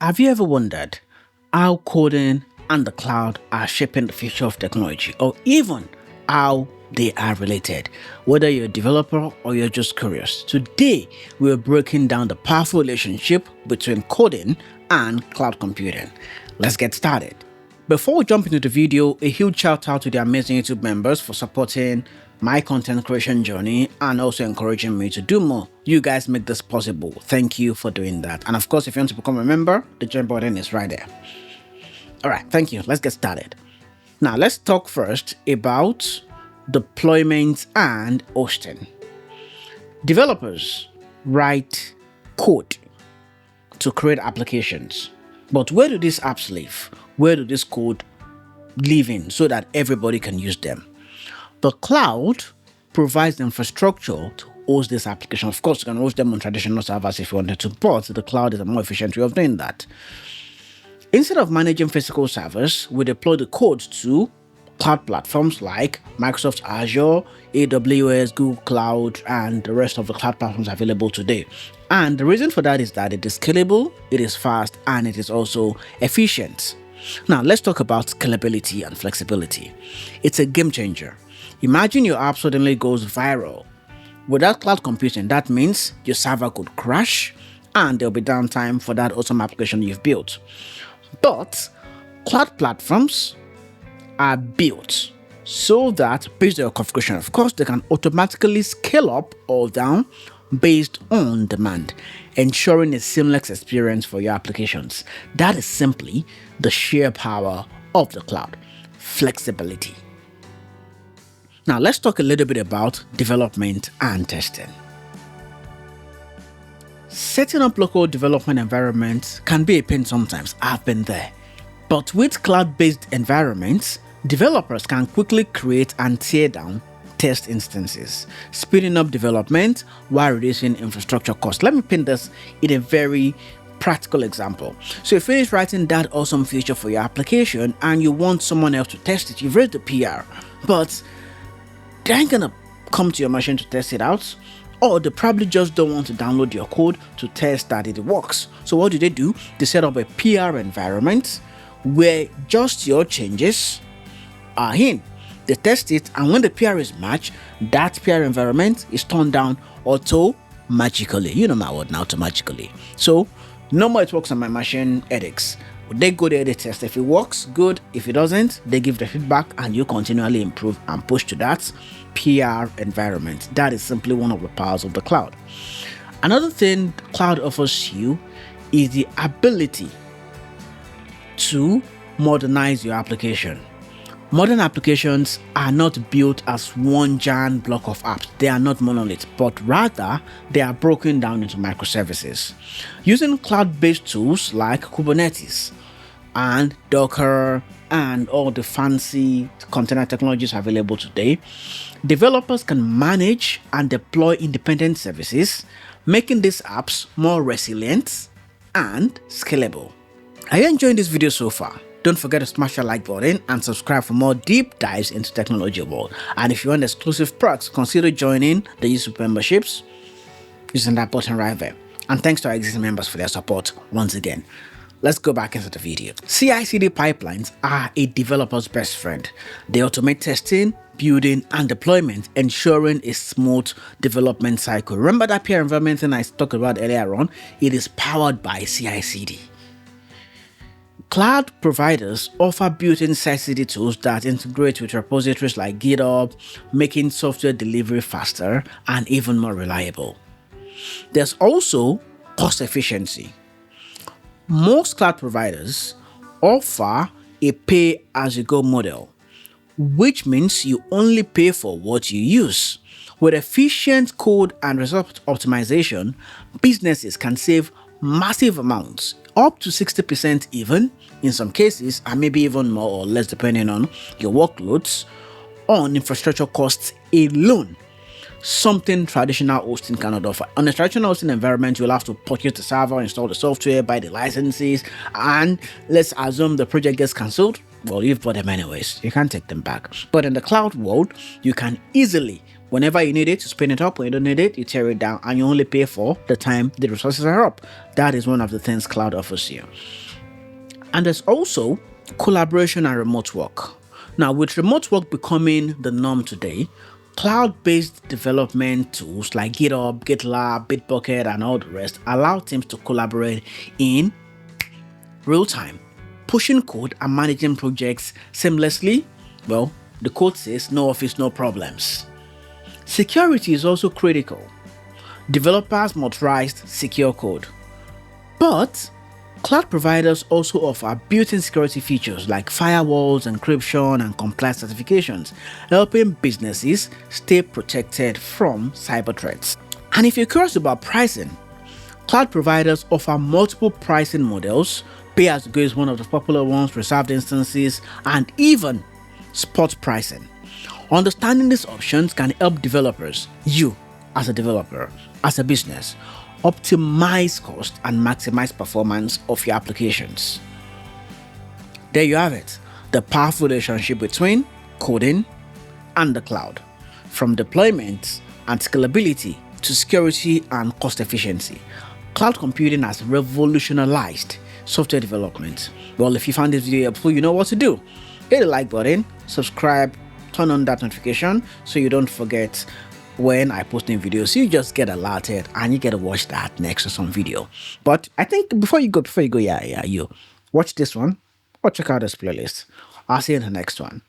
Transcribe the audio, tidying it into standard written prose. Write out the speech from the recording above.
Have you ever wondered how coding and the cloud are shaping the future of technology, or even how they are related? Whether you're a developer or you're just curious, today we're breaking down the powerful relationship between coding and cloud computing. Let's get started. Before we jump into the video, a huge shout out to the amazing YouTube members for supporting my content creation journey and also encouraging me to do more. You guys make this possible. Thank you for doing that. And of course, if you want to become a member, the join button is right there. All right, thank you. Let's get started. Now, let's talk first about deployment and hosting. Developers write code to create applications, but where do these apps live? Where do this code live in so that everybody can use them? The cloud provides the infrastructure to host this application. Of course, you can host them on traditional servers if you wanted to, but the cloud is a more efficient way of doing that. Instead of managing physical servers, we deploy the code to cloud platforms like Microsoft Azure, AWS, Google Cloud, and the rest of the cloud platforms available today. And the reason for that is that it is scalable, it is fast, and it is also efficient. Now, let's talk about scalability and flexibility. It's a game changer. Imagine your app suddenly goes viral. Without cloud computing, that means your server could crash and there'll be downtime for that awesome application you've built. But cloud platforms are built so that based on your configuration, of course, they can automatically scale up or down based on demand, ensuring a seamless experience for your applications. That is simply the sheer power of the cloud. Flexibility. Now, let's talk a little bit about development and testing. Setting up local development environments can be a pain sometimes. I've been there. But with cloud-based environments, developers can quickly create and tear down test instances, speeding up development while reducing infrastructure costs. Let me paint this in a very practical example. So you finish writing that awesome feature for your application and you want someone else to test it. You've read the PR, but they ain't gonna come to your machine to test it out, or they probably just don't want to download your code to test that it works. So what do? They set up a PR environment where just your changes are in. They test it, and when the PR is matched, that PR environment is turned down magically. You know my word now, automatically. So no more it works on my machine edX. They go there, they test. If it works, good. If it doesn't, they give the feedback and you continually improve and push to that PR environment. That is simply one of the powers of the cloud. Another thing the cloud offers you is the ability to modernize your application. Modern applications are not built as one giant block of apps. They are not monoliths, but rather they are broken down into microservices. Using cloud-based tools like Kubernetes and Docker and all the fancy container technologies available today, developers can manage and deploy independent services, making these apps more resilient and scalable. Are you enjoying this video so far? Don't forget to smash that like button and subscribe for more deep dives into technology world. And if you want exclusive perks, consider joining the YouTube memberships using that button right there. And thanks to our existing members for their support once again. Let's go back into the video. CI/CD pipelines are a developer's best friend. They automate testing, building, and deployment, ensuring a smooth development cycle. Remember that PR environment thing I talked about earlier on? It is powered by CI/CD. Cloud providers offer built-in CI/CD tools that integrate with repositories like GitHub, making software delivery faster and even more reliable. There's also cost efficiency. Most cloud providers offer a pay-as-you-go model, which means you only pay for what you use. With efficient code and result optimization, businesses can save massive amounts, up to 60% even in some cases, and maybe even more or less depending on your workloads, on infrastructure costs alone, something traditional hosting cannot offer. On a traditional hosting environment, you'll have to purchase the server, install the software, buy the licenses, and let's assume the project gets cancelled. Well, you've bought them anyways, you can't take them back. But in the cloud world, you can easily Whenever you need it, you spin it up. When you don't need it, you tear it down, and you only pay for the time the resources are up. That is one of the things cloud offers you. And there's also collaboration and remote work. Now, with remote work becoming the norm today, cloud-based development tools like GitHub, GitLab, Bitbucket, and all the rest allow teams to collaborate in real time, pushing code and managing projects seamlessly. Well, the code says no office, no problems. Security is also critical. Developers must write secure code. But cloud providers also offer built-in security features like firewalls, encryption, and compliance certifications, helping businesses stay protected from cyber threats. And if you're curious about pricing, cloud providers offer multiple pricing models. Pay-as-you-go is one of the popular ones, reserved instances, and even spot pricing. Understanding these options can help developers, you as a developer, as a business, optimize cost and maximize performance of your applications. There you have it, the powerful relationship between coding and the cloud, from deployment and scalability to security and cost efficiency. Cloud computing has revolutionized software development. Well, if you found this video helpful, you know what to do. Hit the like button, subscribe, turn on that notification so you don't forget when I post new videos. You just get alerted and you get to watch that next or some video. But I think before you go, you watch this one or check out this playlist. I'll see you in the next one.